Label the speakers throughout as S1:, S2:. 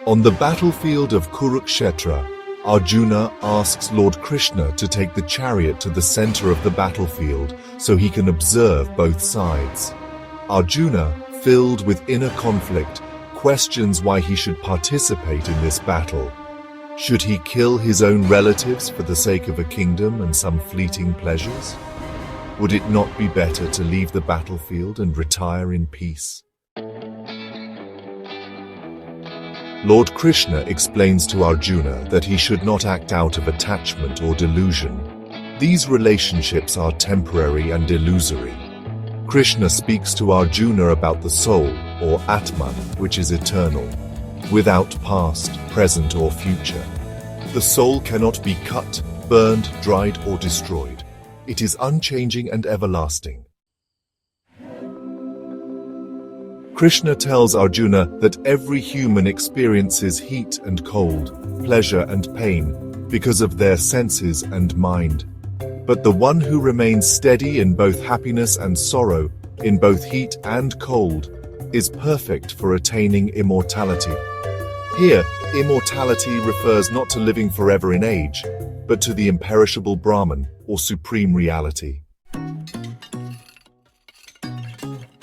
S1: On the battlefield of Kurukshetra, Arjuna asks Lord Krishna to take the chariot to the center of the battlefield so he can observe both sides. Arjuna, filled with inner conflict, questions why he should participate in this battle. Should he kill his own relatives for the sake of a kingdom and some fleeting pleasures? Would it not be better to leave the battlefield and retire in peace? Lord Krishna explains to Arjuna that he should not act out of attachment or delusion. These relationships are temporary and illusory. Krishna speaks to Arjuna about the soul, or Atman, which is eternal, without past, present, or future. The soul cannot be cut, burned, dried, or destroyed. It is unchanging and everlasting. Krishna tells Arjuna that every human experiences heat and cold, pleasure and pain, because of their senses and mind. But the one who remains steady in both happiness and sorrow, in both heat and cold, is perfect for attaining immortality. Here, immortality refers not to living forever in age, but to the imperishable Brahman, or supreme reality.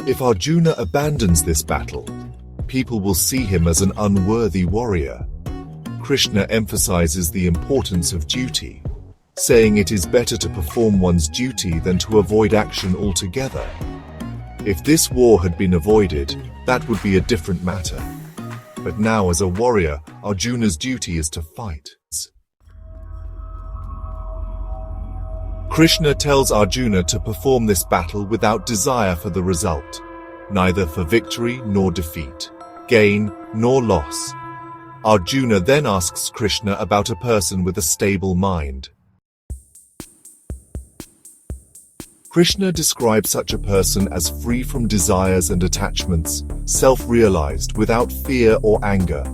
S1: If Arjuna abandons this battle, people will see him as an unworthy warrior. Krishna emphasizes the importance of duty, saying it is better to perform one's duty than to avoid action altogether. If this war had been avoided, that would be a different matter. But now, as a warrior, Arjuna's duty is to fight. Krishna tells Arjuna to perform this battle without desire for the result, neither for victory nor defeat, gain nor loss. Arjuna then asks Krishna about a person with a stable mind. Krishna describes such a person as free from desires and attachments, self-realized, without fear or anger.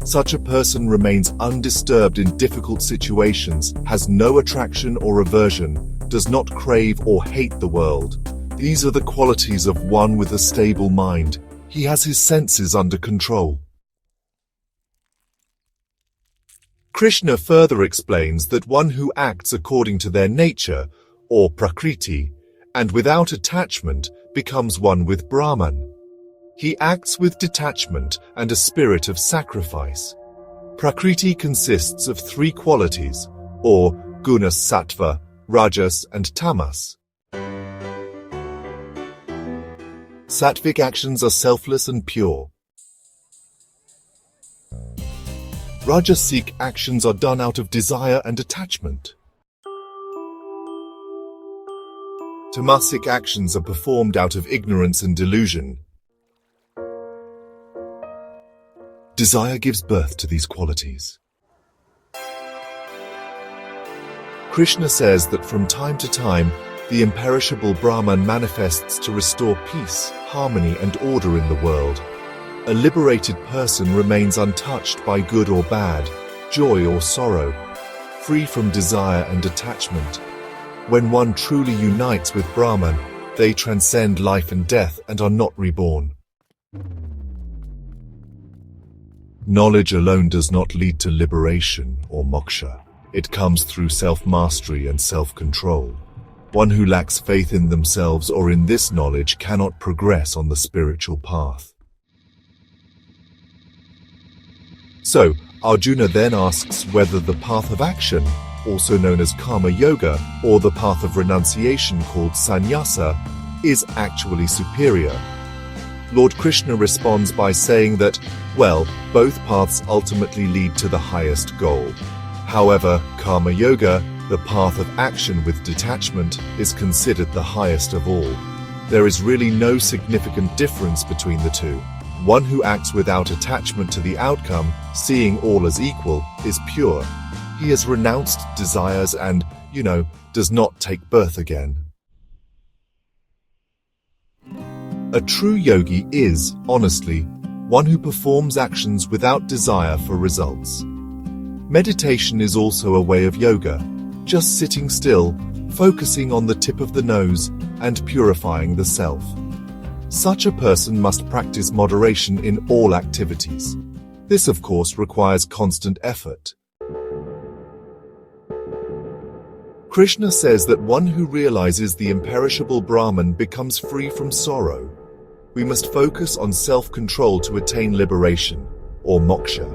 S1: Such a person remains undisturbed in difficult situations, has no attraction or aversion, does not crave or hate the world. These are the qualities of one with a stable mind. He has his senses under control. Krishna further explains that one who acts according to their nature, or prakriti, and without attachment, becomes one with Brahman. He acts with detachment and a spirit of sacrifice. Prakriti consists of three qualities, or gunas, sattva, rajas, and tamas. Sattvic actions are selfless and pure. Rajasic actions are done out of desire and attachment. Tamasic actions are performed out of ignorance and delusion. Desire gives birth to these qualities. Krishna says that from time to time, the imperishable Brahman manifests to restore peace, harmony, and order in the world. A liberated person remains untouched by good or bad, joy or sorrow, free from desire and attachment. When one truly unites with Brahman, they transcend life and death and are not reborn. Knowledge alone does not lead to liberation or moksha. It comes through self-mastery and self-control. One who lacks faith in themselves or in this knowledge cannot progress on the spiritual path. So, Arjuna then asks whether the path of action, also known as karma yoga, or the path of renunciation called sannyasa, is actually superior. Lord Krishna responds by saying that, well, both paths ultimately lead to the highest goal. However, karma yoga, the path of action with detachment, is considered the highest of all. There is really no significant difference between the two. One who acts without attachment to the outcome, seeing all as equal, is pure. He has renounced desires and, does not take birth again. A true yogi is, honestly, one who performs actions without desire for results. Meditation is also a way of yoga, just sitting still, focusing on the tip of the nose, and purifying the self. Such a person must practice moderation in all activities. This, of course, requires constant effort. Krishna says that one who realizes the imperishable Brahman becomes free from sorrow. We must focus on self-control to attain liberation, or moksha.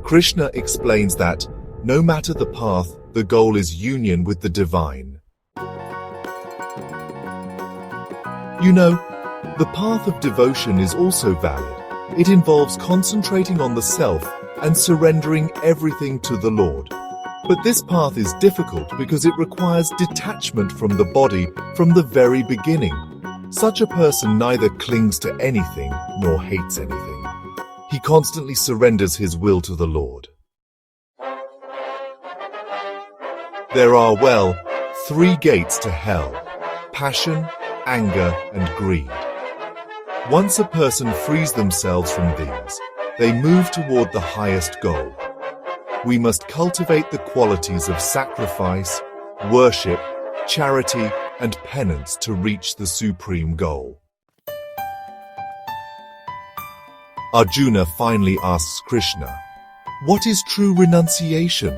S1: Krishna explains that, no matter the path, the goal is union with the divine. You know, the path of devotion is also valid. It involves concentrating on the self and surrendering everything to the Lord. But this path is difficult because it requires detachment from the body from the very beginning. Such a person neither clings to anything nor hates anything. He constantly surrenders his will to the Lord. There are, well, 3 gates to hell: passion, anger, and greed. Once a person frees themselves from these, they move toward the highest goal. We must cultivate the qualities of sacrifice, worship, charity, and penance to reach the supreme goal. Arjuna finally asks Krishna, "What is true renunciation?"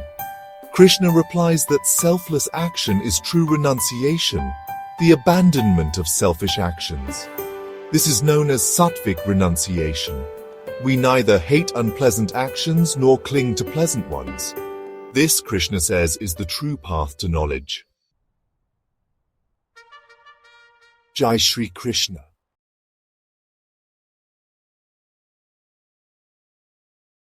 S1: Krishna replies that selfless action is true renunciation, the abandonment of selfish actions. This is known as sattvic renunciation. We neither hate unpleasant actions nor cling to pleasant ones. This, Krishna says, is the true path to knowledge. Jai Shri Krishna.